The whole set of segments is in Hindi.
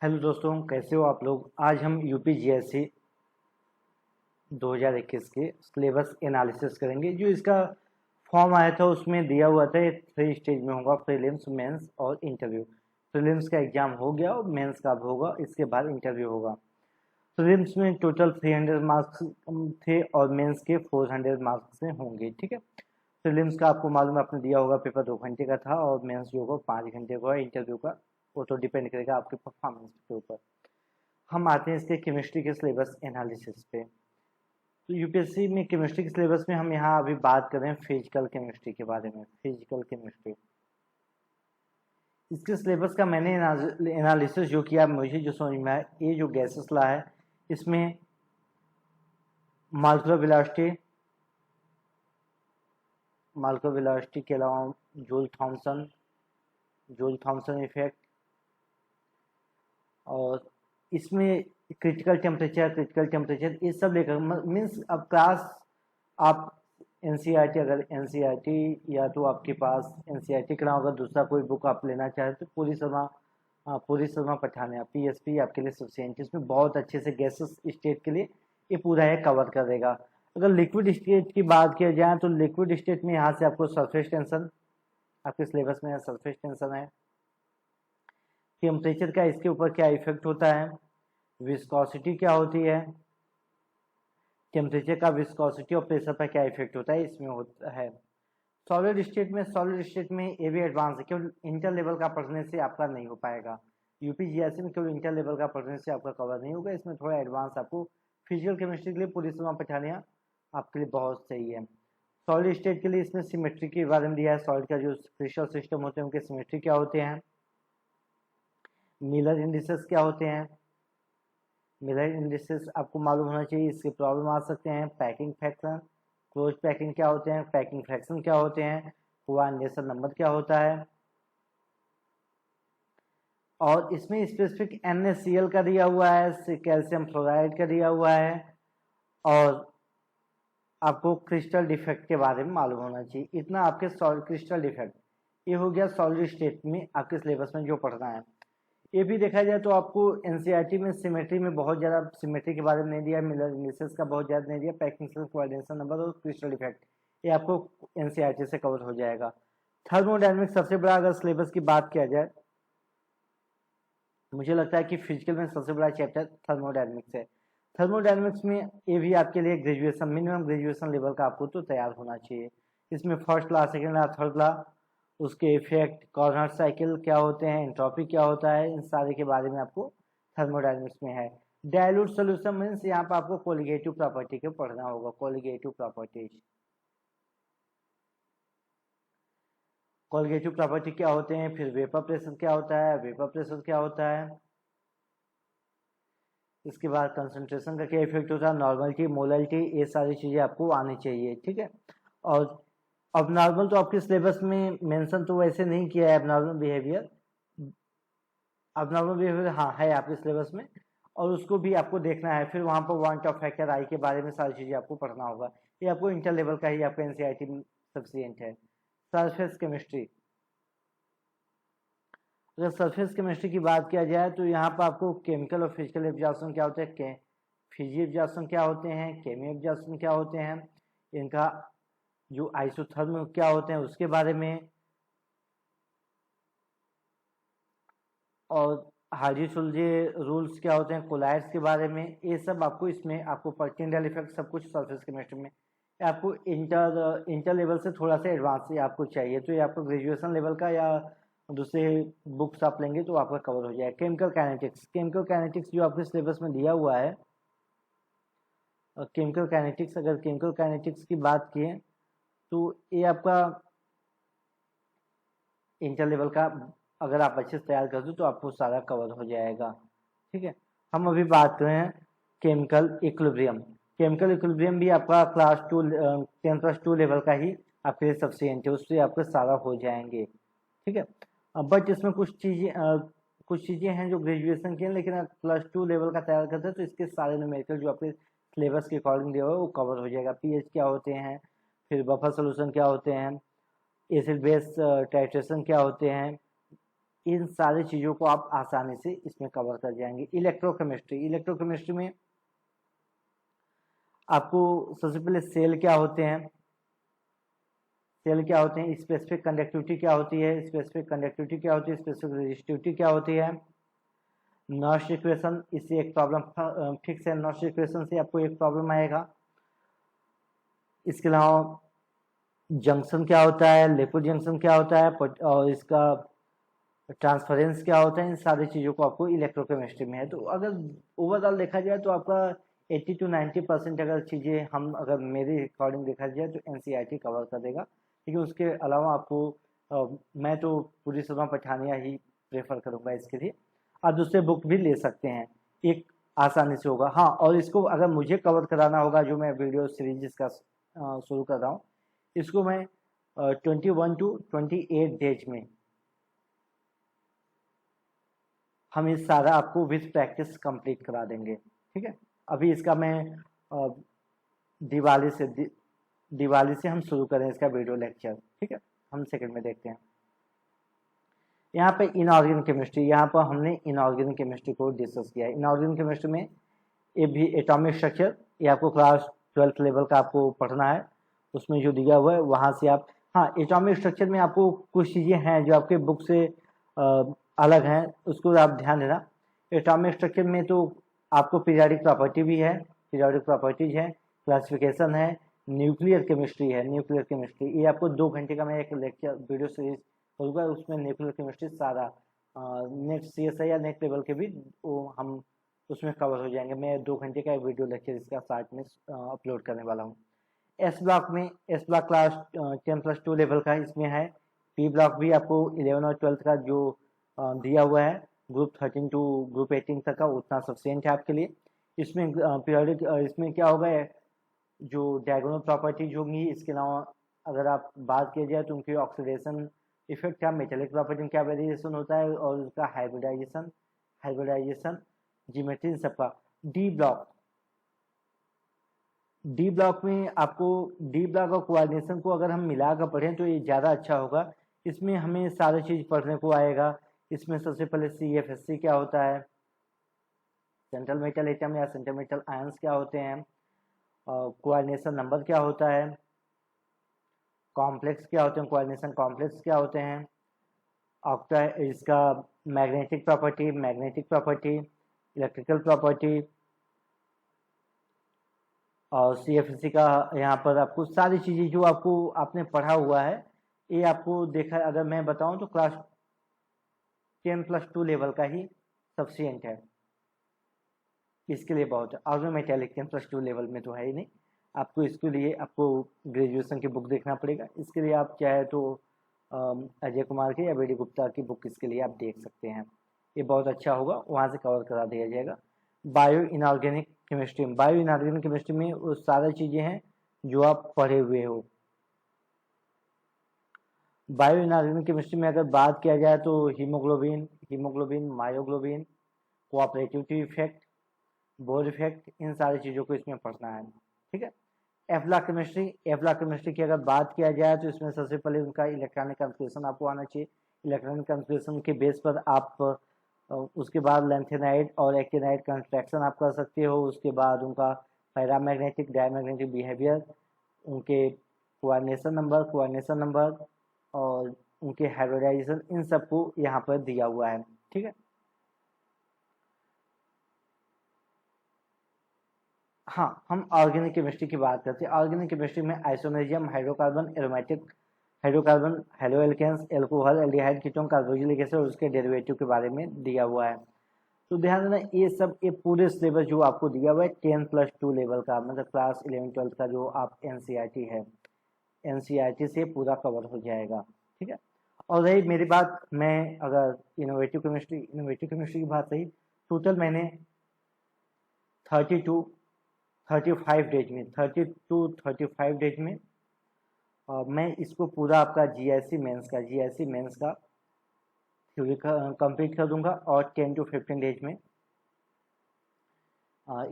हेलो दोस्तों, कैसे हो आप लोग। आज हम यूपीजीएससी 2021 के सिलेबस एनालिसिस करेंगे। जो इसका फॉर्म आया था उसमें दिया हुआ था ये 3 स्टेज में होगा, प्रीलिम्स, मेंस और इंटरव्यू। प्रीलिम्स का एग्जाम हो गया और मेंस का भी होगा, इसके बाद इंटरव्यू होगा। प्रीलिम्स में टोटल 300 मार्क्स थे और मेंस के 400 मार्क्स से होंगे। ठीक है, प्रीलिम्स का आपको मालूम है, आपने दिया होगा, पेपर 2 घंटे का था और मेंस जो होगा 5 घंटे का है। इंटरव्यू का वो तो डिपेंड करेगा आपके परफॉर्मेंस के ऊपर। हम आते हैं इसके केमिस्ट्री के सिलेबस एनालिसिस पे। तो यूपीएससी में केमिस्ट्री के सिलेबस में हम यहाँ अभी बात कर रहे हैं फिजिकल केमिस्ट्री के बारे में। फिजिकल केमिस्ट्री, इसके सिलेबस का मैंने एनालिसिस जो किया, मुझे जो समझ में आया, ये जो गैसेस ला है इसमें मॉलिक्यूलर वेलोसिटी के अलावा जूल थॉमसन इफेक्ट, और इसमें क्रिटिकल टेम्परेचर ये सब लेकर मीन्स अब क्लास आप एनसीईआरटी, अगर एनसीईआरटी या तो आपके पास एनसीईआरटी के अलावा अगर दूसरा कोई बुक आप लेना चाहें तो पूरी शर्मा पठानिया पीएसपी आपके लिए सफिशिएंट। इसमें बहुत अच्छे से गैसेस स्टेट के लिए ये पूरा है कवर कर देगा। अगर लिक्विड स्टेट की बात किया जाए तो लिक्विड स्टेट में यहाँ से आपको सरफेस टेंशन, आपके सिलेबस में सरफेस टेंशन है, टेम्परेचर का इसके ऊपर क्या इफेक्ट होता है, विस्कोसिटी क्या होती है, टेम्परेचर का विस्कोसिटी और प्रेशर पर क्या इफेक्ट होता है इसमें होता है। सॉलिड स्टेट में ये भी एडवांस है, केवल इंटर लेवल का पढ़ने से आपका नहीं हो पाएगा। यूपीजीएससी में केवल इंटर लेवल का पढ़ने से आपका कवर नहीं होगा, इसमें थोड़ा एडवांस आपको फिजिकल केमिस्ट्री के लिए पूरी सीमा पठानिया आपके लिए बहुत सही है। सॉलिड स्टेट के लिए इसमें सिमेट्री के बारे में दिया है, सॉलिड का जो क्रिस्टल सिस्टम होते हैं उनके सिमेट्री क्या होते हैं, मिलर इंडिसेस क्या होते हैं। मिलर इंडिसेस आपको मालूम होना चाहिए, इसके प्रॉब्लम आ सकते हैं। पैकिंग फ्रैक्शन, क्लोज पैकिंग क्या होते हैं, पैकिंग फ्रैक्शन क्या होते हैं, कोऑर्डिनेशन नंबर क्या होता है, और इसमें स्पेसिफिक NaCl का दिया हुआ है, कैल्शियम फ्लोराइड का दिया हुआ है, और आपको क्रिस्टल डिफेक्ट के बारे में मालूम होना चाहिए। इतना आपके क्रिस्टल डिफेक्ट ये हो गया सॉलिड स्टेट में आपके सिलेबस में जो पढ़ना है। ये भी देखा जाए तो आपको एनसीईआरटी में सिमेट्री में बहुत ज़्यादा सिमेट्री के बारे में नहीं दिया, मिलर इंडिसेस का बहुत ज़्यादा नहीं दिया, पैकिंग कोऑर्डिनेशन नंबर और क्रिस्टल इफेक्ट ये आपको एनसीईआरटी से कवर हो जाएगा। थर्मोडायनेमिक्स सबसे बड़ा अगर सिलेबस की बात किया जाए, मुझे लगता है कि फिजिकल में सबसे बड़ा चैप्टर थर्मोडायनेमिक्स है। थर्मोडायनेमिक्स में ये भी आपके लिए ग्रेजुएशन, मिनिमम ग्रेजुएशन लेवल का आपको तो तैयार होना चाहिए। इसमें फर्स्ट ला, सेकेंड ला, थर्ड ला, उसके इफेक्ट, कॉर्नर साइकिल क्या होते हैं, एंट्रोपी क्या होता है, इन सारे के बारे में आपको थर्मोडायनेमिक्स में है। डाइल्यूट सोल्यूशन मीन्स यहाँ पर आपको कोलिगेटिव प्रॉपर्टी के पढ़ना होगा, कोलिगेटिव प्रॉपर्टी क्या होते हैं, फिर वेपर प्रेशर क्या होता है, इसके बाद कंसंट्रेशन का क्या इफेक्ट होता है, नॉर्मलिटी, मोललिटी, ये सारी चीज़ें आपको आनी चाहिए। ठीक है, और अब नॉर्मल तो आपके सिलेबस में मेंशन तो वैसे नहीं किया है, अब नॉर्मल बिहेवियर हाँ है आपके सिलेबस में, और उसको भी आपको देखना है। फिर वहाँ पर वांट ऑफ फैक्टर आई के बारे में सारी चीज़ें आपको पढ़ना होगा। ये आपको इंटर लेवल का ही आपका एनसीईआरटी में सफिशिएंट है। सरफेस केमिस्ट्री, अगर सरफेस केमिस्ट्री की बात किया जाए तो यहाँ पर आपको केमिकल और फिजिकल एब्जॉर्प्शन क्या होते हैं, फिजी एब्जॉर्प्शन क्या होते हैं, केमी एब्जॉर्प्शन क्या होते हैं, इनका जो आइसोथर्म क्या होते हैं उसके बारे में, और हाइड्रोसोल्जे रूल्स क्या होते हैं, कोलाइड्स के बारे में, ये सब आपको इसमें आपको पर्टिकुलर इफेक्ट सब कुछ सरफेस केमिस्ट्री में आपको इंटर लेवल से थोड़ा सा एडवांस ही आपको चाहिए। तो ये आपको ग्रेजुएशन लेवल का या दूसरे बुक्स आप लेंगे तो आपका कवर हो जाएगा। केमिकल काइनेटिक्स जो आपके सिलेबस में दिया हुआ है, केमिकल काइनेटिक्स, अगर केमिकल काइनेटिक्स की बात किए तो ये आपका इंटर लेवल का अगर आप अच्छे से तैयार कर दो तो आपको सारा कवर हो जाएगा। ठीक है, हम अभी बात कर रहे हैं केमिकल इक्विलिब्रियम भी आपका क्लास 2 10+2 लेवल का ही आपके लिए सफिशिएंट है, उससे आपके सारा हो जाएंगे। ठीक है, बट इसमें कुछ चीज़ें हैं जो ग्रेजुएशन की हैं, लेकिन आप +2 लेवल का तैयार करते हैं तो इसके सारे न्यूमेरिकल जो आपके सिलेबस के अकॉर्डिंग दिया हुआ है वो कवर हो जाएगा। पीएच क्या होते हैं, फिर बफर सोल्यूशन क्या होते हैं, एसिड बेस टाइट्रेशन क्या होते हैं, इन सारी चीज़ों को आप आसानी से इसमें कवर कर जाएंगे। इलेक्ट्रोकेमिस्ट्री में आपको सबसे पहले सेल क्या होते हैं, स्पेसिफिक कंडक्टिविटी क्या होती है, स्पेसिफिक रेजिस्टिविटी क्या होती है, नॉइस इक्वेशन, इससे एक प्रॉब्लम फिक्स है, नॉइस इक्वेशन से आपको एक प्रॉब्लम आएगा। इसके अलावा जंक्शन क्या होता है, लिक्विड जंक्शन क्या होता है, और इसका ट्रांसफरेंस क्या होता है, इन सारी चीज़ों को आपको इलेक्ट्रोकेमिस्ट्री में है। तो अगर ओवरऑल देखा जाए तो आपका 80 to 90% अगर चीज़ें अगर मेरे अकॉर्डिंग देखा जाए तो एनसीईआरटी कवर कर देगा। लेकिन उसके अलावा आपको मैं तो पूरी सलमान पठानिया ही प्रेफर करूँगा इसके लिए। आप दूसरे बुक भी ले सकते हैं, एक आसानी से होगा। हाँ, और इसको अगर मुझे कवर कराना होगा, जो मैं वीडियो सीरीज इसका शुरू कर रहा हूँ, इसको मैं 21 to 28 डेज में हम इस सारा आपको विथ प्रैक्टिस कंप्लीट करा देंगे। ठीक है, अभी इसका मैं दिवाली से हम शुरू करें इसका वीडियो लेक्चर। ठीक है, हम सेकंड में देखते हैं। यहाँ पे इनऑर्गेनिक केमिस्ट्री, यहाँ पर हमने इनऑर्गेनिक केमिस्ट्री को डिस्कस किया है। इनऑर्गेनिक केमिस्ट्री में ये भी एटॉमिक स्ट्रक्चर, ये आपको क्लास 12th लेवल का आपको पढ़ना है, उसमें जो दिया हुआ है वहाँ से आप, हाँ, एटॉमिक स्ट्रक्चर में आपको कुछ चीज़ें हैं जो आपके बुक से अलग हैं, उसको आप ध्यान देना। एटॉमिक स्ट्रक्चर में तो आपको पीरियोडिक प्रॉपर्टी भी है, पीरियोडिक प्रॉपर्टीज है, क्लासिफिकेशन है, न्यूक्लियर केमिस्ट्री है। न्यूक्लियर केमिस्ट्री ये आपको 2 घंटे का मैं एक लेक्चर वीडियो सीरीज होगा, उसमें न्यूक्लियर केमिस्ट्री सारा नेक्स्ट CSI या नेक्स्ट लेवल के भी वो हम उसमें कवर हो जाएंगे। मैं 2 घंटे का वीडियो लेक्चर इसका साथ में अपलोड करने वाला हूँ। एस ब्लॉक क्लास 10+2 लेवल का इसमें है। पी ब्लॉक भी आपको 11 और 12th का जो दिया हुआ है, ग्रुप 13 टू ग्रुप 18 तक का, उतना सफिशिएंट है आपके लिए। इसमें पीरियोडिक इसमें क्या होगा, जो डायगोनल प्रॉपर्टीज होंगी, इसके अलावा अगर आप बात किया जाए तो उनकी ऑक्सीडेशन इफेक्ट क्या, मेटेलिक प्रॉपर्टी में क्या वेरिएशन होता है, और उसका हाइब्रिडाइजेशन ज्योमेट्री सबका। डी ब्लॉक में आपको डी ब्लॉक और कोऑर्डिनेशन को अगर हम मिलाकर पढ़ें तो ये ज़्यादा अच्छा होगा। इसमें हमें सारी चीज़ पढ़ने को आएगा। इसमें सबसे पहले CFSC क्या होता है, सेंट्रल मेटल एटम या सेंट्रल मेटल आयंस क्या होते हैं, कोऑर्डिनेशन नंबर क्या होता है, कॉम्प्लेक्स क्या होते हैं, कोऑर्डिनेशन कॉम्प्लेक्स क्या होते हैं, ऑक्टा इसका मैग्नेटिक प्रॉपर्टी, इलेक्ट्रिकल प्रॉपर्टी, और CFSC का यहाँ पर आपको सारी चीज़ें जो आपको आपने पढ़ा हुआ है, ये आपको देखा, अगर मैं बताऊं तो क्लास 10+2 लेवल का ही सफिशिएंट है, इसके लिए बहुत है। ऑर्गेनोमेटेलिक 10+2 लेवल में तो है ही नहीं, आपको इसके लिए आपको ग्रेजुएशन की बुक देखना पड़ेगा। इसके लिए आप चाहे तो अजय कुमार की या BD गुप्ता की बुक इसके लिए आप देख सकते हैं, ये बहुत अच्छा होगा, वहाँ से कवर करा दिया जाएगा। बायो इनऑर्गेनिक केमिस्ट्री में वो सारी चीज़ें हैं जो आप पढ़े हुए हो। बायो इनऑर्गेनिक केमिस्ट्री में अगर बात किया जाए तो haemoglobin, myoglobin, cooperative effect, Bohr effect, इन सारी चीज़ों को इसमें पढ़ना है। ठीक है, एफ्ला केमिस्ट्री की अगर बात किया जाए तो इसमें सबसे पहले उनका इलेक्ट्रॉनिक कन्फिगरेशन आपको आना चाहिए। इलेक्ट्रॉनिक कन्फिगरेशन के बेस पर आप उसके बाद लेंथेनाइड और एक्टिनाइड कंस्ट्रक्शन आप कर सकते हो। उसके बाद उनका पैरामैग्नेटिक डायमैग्नेटिक बिहेवियर, उनके कोऑर्डिनेशन नंबर और उनके हाइब्रिडाइजेशन, इन सबको यहाँ पर दिया हुआ है। ठीक है, हाँ, हम ऑर्गेनिक केमिस्ट्री की बात करते हैं। ऑर्गेनिक केमिस्ट्री में isomerism, hydrocarbon, aromatic hydrocarbon, halo alkanes, alcohol, aldehyde, ketone, carboxylic acid और उसके डेरिवेटिव के बारे में दिया हुआ है। तो ध्यान देना, ये पूरे सिलेबस जो आपको दिया हुआ है 10+2 लेवल का, मतलब क्लास 11-12 का जो आप NCERT है, NCERT से पूरा कवर हो जाएगा। ठीक है, और रही मेरी बात, मैं अगर इनोवेटिव केमिस्ट्री की बात रही, टोटल मैंने 35 डेज में मैं इसको पूरा आपका GIC मेंस का थ्योरी कंप्लीट कर दूंगा, और 10 to 15 डेज में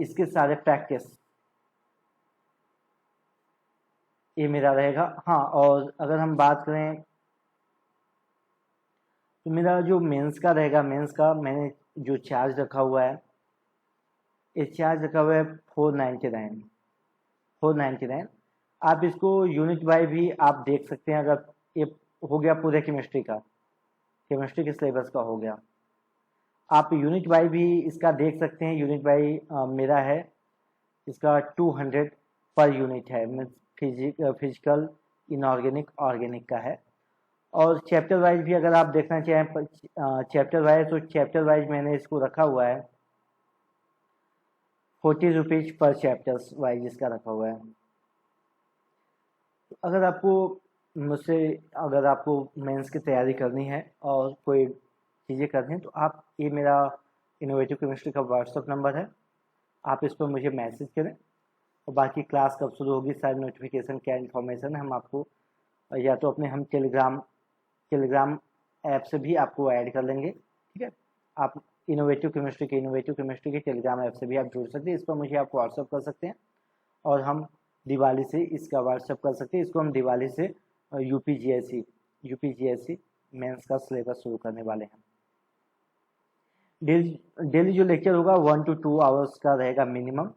इसके सारे प्रैक्टिस ये मेरा रहेगा। हाँ, और अगर हम बात करें तो मेरा जो मेंस का रहेगा, मेंस का मैंने जो चार्ज रखा हुआ है, ये चार्ज रखा हुआ है 499। आप इसको यूनिट बाय भी आप देख सकते हैं। अगर ये हो गया पूरे केमिस्ट्री का, केमिस्ट्री के सिलेबस का हो गया, आप यूनिट बाय भी इसका देख सकते हैं। यूनिट बाय मेरा है इसका 200 पर यूनिट है, फिजिकल, इनऑर्गेनिक, ऑर्गेनिक का है। और चैप्टर वाइज भी अगर आप देखना चाहें चैप्टर वाइज, तो चैप्टर वाइज मैंने इसको रखा हुआ है 40 रुपीज पर चैप्टर्स वाइज इसका रखा हुआ है। अगर आपको मुझसे, अगर आपको मेंस की तैयारी करनी है और कोई चीज़ें करनी है, तो आप, ये मेरा इनोवेटिव केमिस्ट्री का व्हाट्सअप नंबर है, आप इस पर मुझे मैसेज करें। और बाकी क्लास कब शुरू होगी, सारी नोटिफिकेशन, क्या इन्फॉर्मेशन है, हम आपको या तो अपने हम टेलीग्राम ऐप से भी आपको ऐड कर लेंगे, ठीक है। आप इनोवेटिव केमिस्ट्री के टेलीग्राम ऐप से भी आप जुड़ सकते हैं। इस पर मुझे आप व्हाट्सअप कर सकते हैं और हम दिवाली से इसका व्हाट्सअप कर सकते हैं। इसको हम दिवाली से यूपीजीएससी मेंस का सिलेबस शुरू करने वाले हैं। डेली जो लेक्चर होगा 1 to 2 आवर्स का रहेगा मिनिमम,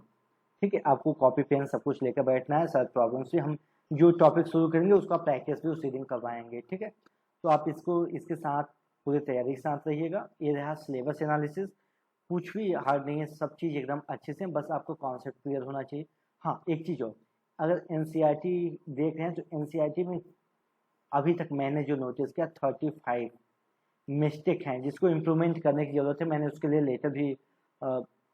ठीक है। आपको कॉपी पेन सब कुछ लेकर बैठना है। सर प्रॉब्लम से हम जो टॉपिक शुरू करेंगे उसका प्रैक्टिस भी उसी दिन करवाएंगे, ठीक है। तो आप इसको, इसके साथ पूरी तैयारी के साथ रहिएगा। ये रहा सिलेबस एनालिसिस, कुछ भी हार्ड नहीं है, सब चीज़ एकदम अच्छे से, बस आपको कॉन्सेप्ट क्लियर होना चाहिए। हाँ, एक चीज़ और, अगर एनसीईआरटी देख रहे हैं तो एनसीईआरटी में अभी तक मैंने जो नोटिस किया 35 मिस्टेक हैं जिसको इम्प्रूवमेंट करने की ज़रूरत है। मैंने उसके लिए लेटर भी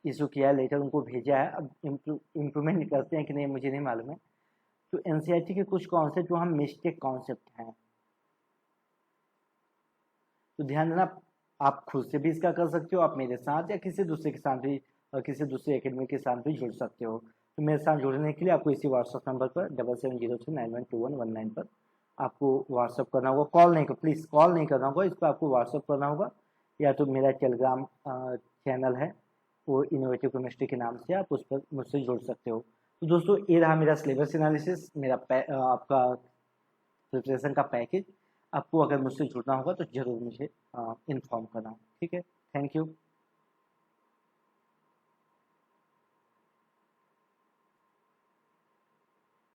इशू किया है, लेटर उनको भेजा है। अब इम्प्रूवमेंट करते हैं कि नहीं मुझे नहीं मालूम है। तो एनसीईआरटी के कुछ कॉन्सेप्ट जो हम मिस्टेक कॉन्सेप्ट हैं, तो ध्यान देना। आप खुद से भी इसका कर सकते हो, आप मेरे साथ या किसी दूसरे के साथ भी, किसी दूसरे एकेडमी के साथ भी जुड़ सकते हो। तो मेरे साथ जुड़ने के लिए आपको इसी व्हाट्सअप नंबर पर 7703912119 पर आपको व्हाट्सअप करना होगा। कॉल नहीं, प्लीज़ कॉल नहीं करना होगा, इस पर आपको व्हाट्सअप करना होगा। या तो मेरा टेलीग्राम चैनल है, वो इनोवेटिव केमिस्ट्री के नाम से, आप उस पर मुझसे जुड़ सकते हो। तो दोस्तों, ये रहा मेरा सिलेबस एनालिसिस, मेरा आपका प्रिपरेशन का पैकेज। आपको अगर मुझसे जुड़ना होगा तो ज़रूर मुझे इन्फॉर्म करना, ठीक है। Thank you.